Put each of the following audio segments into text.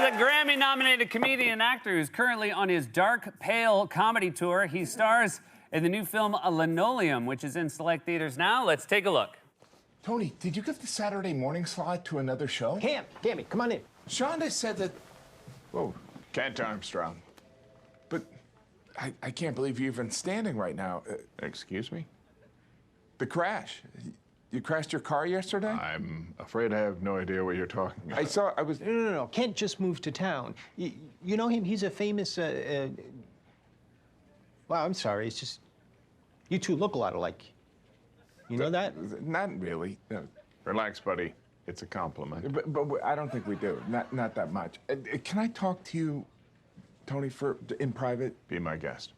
a Grammy-nominated comedian and actor who's currently on his Dark Pale comedy tour. He stars in the new film Linoleum, which is in select theaters now. Let's take a look. Tony, did you give the Saturday morning slot to another show? Cammy, come on in. Shonda said that... Whoa, Kent Armstrong. But I can't believe you're even standing right now. Excuse me? The crash. You crashed your car yesterday? I'm afraid I have no idea what you're talking about. I was... No. Kent just moved to town. You know him? He's a famous, Well, I'm sorry. It's just... You two look a lot alike. You know that? Not really. No. Relax, buddy. It's a compliment. But I don't think we do. Not that much. Can I talk to you, Tony, in private? Be my guest.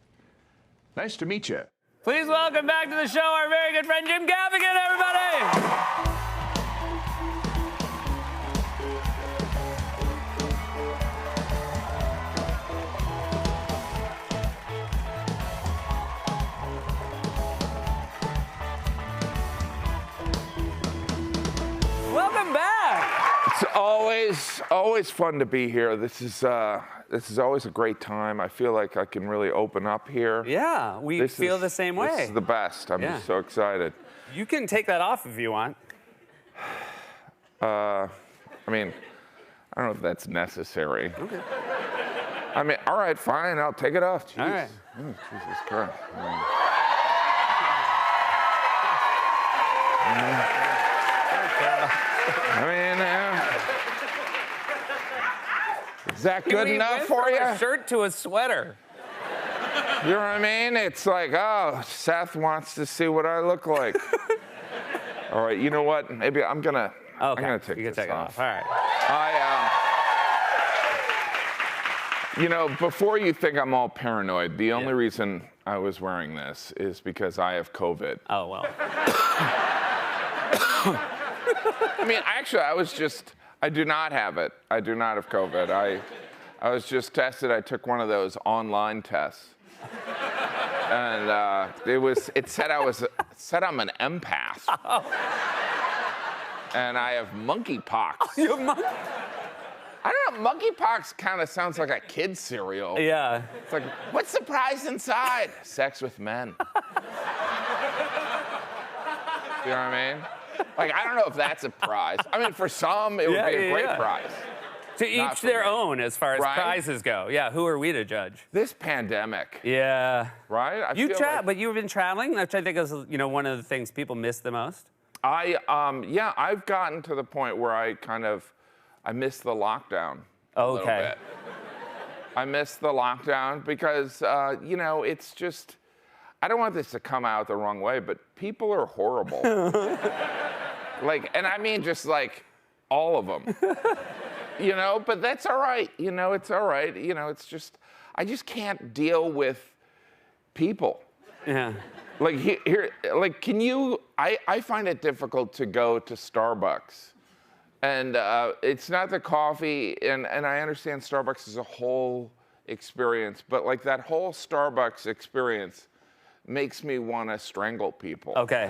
Nice to meet you. Please welcome back to the show our very good friend Jim Gaffigan, everybody! Welcome back! It's always fun to be here. This is always a great time. I feel like I can really open up here. Yeah, we feel the same way. This is the best. I'm just so excited. You can take that off if you want. I mean, I don't know if that's necessary. Okay. I mean, all right, fine. I'll take it off. Jeez. All right. Oh, Jesus Christ. I mean, is that good enough for you? A shirt to a sweater. You know what I mean? It's like, oh, Seth wants to see what I look like. All right, you know what? Maybe I'm gonna take this off. All right. You know, before you think I'm all paranoid, the only reason I was wearing this is because I have COVID. Oh, well. I mean, actually, I do not have it. I do not have COVID. I was just tested. I took one of those online tests. And it said I'm an empath. Oh. And I have monkeypox. You have I don't know, monkeypox kind of sounds like a kid's cereal. Yeah. It's like, what's the prize inside? Sex with men. You know what I mean? Like, I don't know if that's a prize. I mean, for some, it would be a great prize. To each their own as far as prizes go. Yeah, who are we to judge? This pandemic. Yeah. Right? But you've been traveling, which I think is, one of the things people miss the most. I've gotten to the point where I miss the lockdown a little bit. I miss the lockdown because, it's just, I don't want this to come out the wrong way, but people are horrible. And I mean just like all of them. But that's all right. It's all right. It's just, I just can't deal with people. Yeah. I find it difficult to go to Starbucks. And it's not the coffee, and I understand Starbucks is a whole experience, but like that whole Starbucks experience makes me want to strangle people. Okay.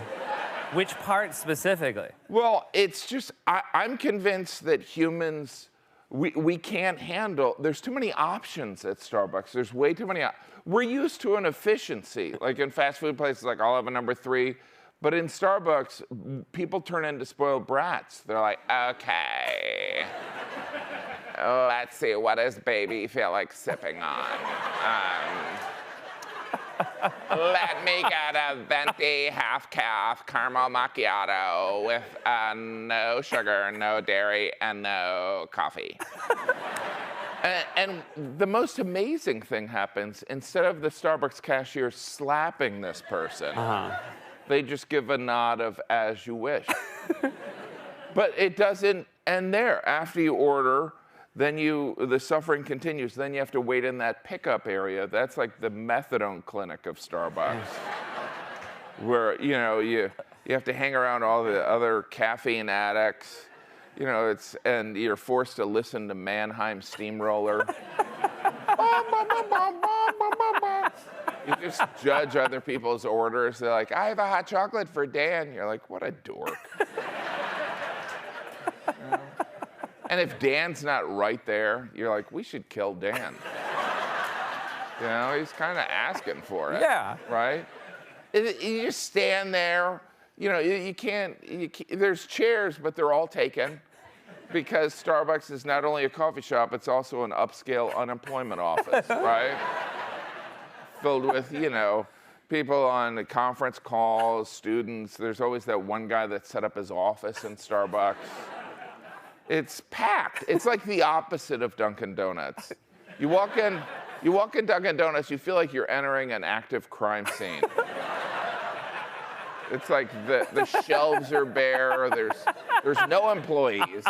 Which part specifically? Well, it's just, I'm convinced that humans, we can't handle, there's too many options at Starbucks. There's way too many, we're used to an efficiency. Like in fast food places, like I'll have a number 3. But in Starbucks, people turn into spoiled brats. They're like, okay, let's see, what does baby feel like sipping on? Let me get a venti half-calf caramel macchiato with no sugar, no dairy, and no coffee. And the most amazing thing happens, instead of the Starbucks cashier slapping this person, they just give a nod of as you wish. But it doesn't end there. After you order, then the suffering continues. Then you have to wait in that pickup area. That's like the methadone clinic of Starbucks. Where, you have to hang around all the other caffeine addicts. And you're forced to listen to Mannheim Steamroller. You just judge other people's orders. They're like, I have a hot chocolate for Dan. You're like, what a dork. And if Dan's not right there, you're like, we should kill Dan. You know, he's kind of asking for it. Yeah. Right? You just stand there. You know, you can't, there's chairs, but they're all taken because Starbucks is not only a coffee shop, it's also an upscale unemployment office, right? Filled with, you know, people on the conference calls, students. There's always that one guy that set up his office in Starbucks. It's packed. It's like the opposite of Dunkin' Donuts. You walk in Dunkin' Donuts, you feel like you're entering an active crime scene. It's like the shelves are bare. There's no employees.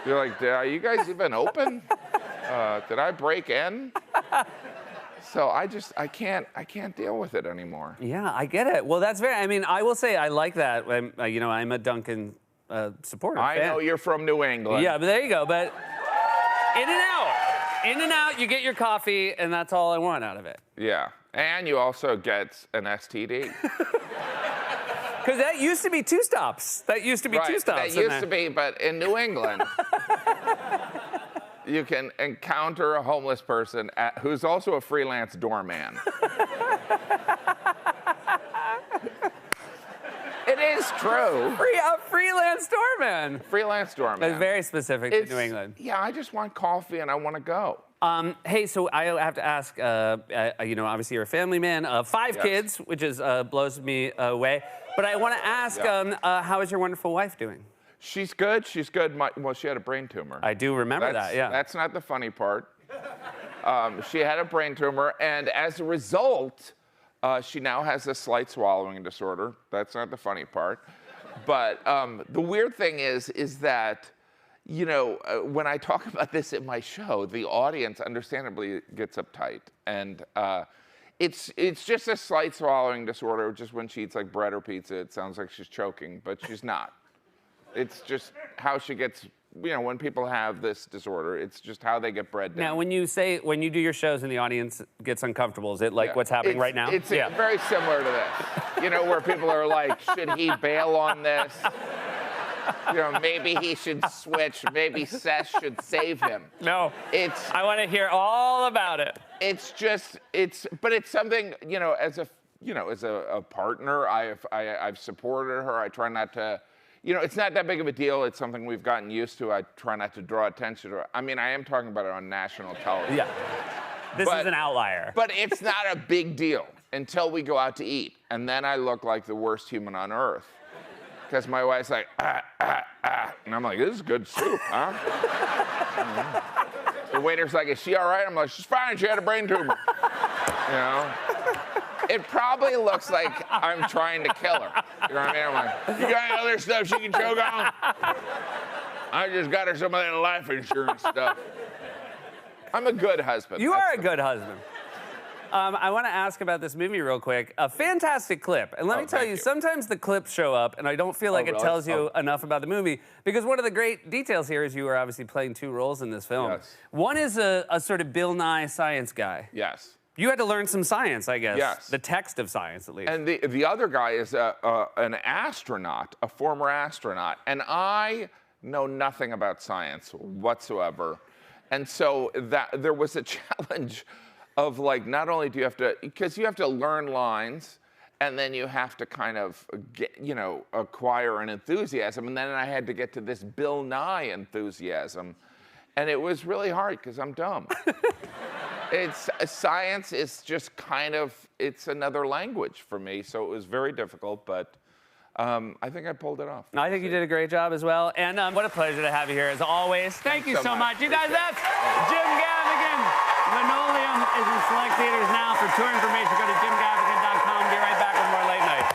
You're like, are you guys even open? Did I break in? So I can't deal with it anymore. Yeah, I get it. Well, that's very. I mean, I will say I like that. You know, I'm a Dunkin' supporter. I know you're from New England. Yeah, but there you go. But in and out, you get your coffee, and that's all I want out of it. Yeah, and you also get an STD. Because that used to be two stops. That used to be two stops. That used to be, but in New England, you can encounter a homeless person who's also a freelance doorman. It is true. A freelance doorman. Freelance doorman. That's very specific to New England. Yeah, I just want coffee and I want to go. Hey, so I have to ask, you know, obviously you're a family man, 5 kids, which is blows me away. But I want to ask, how is your wonderful wife doing? She's good. She's good. Well, she had a brain tumor. I do remember that, yeah. That's not the funny part. She had a brain tumor, and as a result, she now has a slight swallowing disorder. That's not the funny part. But the weird thing is that, you know, when I talk about this at my show, the audience understandably gets uptight. And it's just a slight swallowing disorder. Just when she eats like bread or pizza, it sounds like she's choking, but she's not. It's just how she gets, you know, when people have this disorder, it's just how they get bred down. Now, when you do your shows and the audience gets uncomfortable, is it like what's happening right now? It's very similar to this. You know, where people are like, should he bail on this? You know, maybe he should switch. Maybe Seth should save him. No. I want to hear all about it. But it's something, you know, as a partner, I've supported her. I try not to, you know, it's not that big of a deal. It's something we've gotten used to. I try not to draw attention to it. I mean, I am talking about it on national television. Yeah. This is an outlier. But it's not a big deal until we go out to eat. And then I look like the worst human on earth. Because my wife's like, and I'm like, this is good soup, huh? The waiter's like, is she all right? I'm like, she's fine, she had a brain tumor. You know? It probably looks like I'm trying to kill her. You know what I mean? I'm like, you got any other stuff she can choke on? I just got her some of that life insurance stuff. I'm a good husband. You are a good husband. I want to ask about this movie real quick. A fantastic clip. And let me tell you, sometimes the clips show up, and I don't feel like it tells you enough about the movie. Because one of the great details here is you are obviously playing 2 roles in this film. Yes. One is a sort of Bill Nye science guy. Yes. You had to learn some science, I guess. Yes. The text of science, at least. And the other guy is an astronaut, a former astronaut. And I know nothing about science whatsoever. And so there was a challenge of, like, not only do you have to, because you have to learn lines, and then you have to kind of get, you know, acquire an enthusiasm. And then I had to get to this Bill Nye enthusiasm. And it was really hard because I'm dumb. Science is just kind of, it's another language for me. So it was very difficult, but I think I pulled it off. I think you did a great job as well. And what a pleasure to have you here as always. Thank you so much. You guys, that's Jim Gaffigan. Linoleum is in select theaters now. For tour information, go to jimgaffigan.com. Be right back with more Late Night.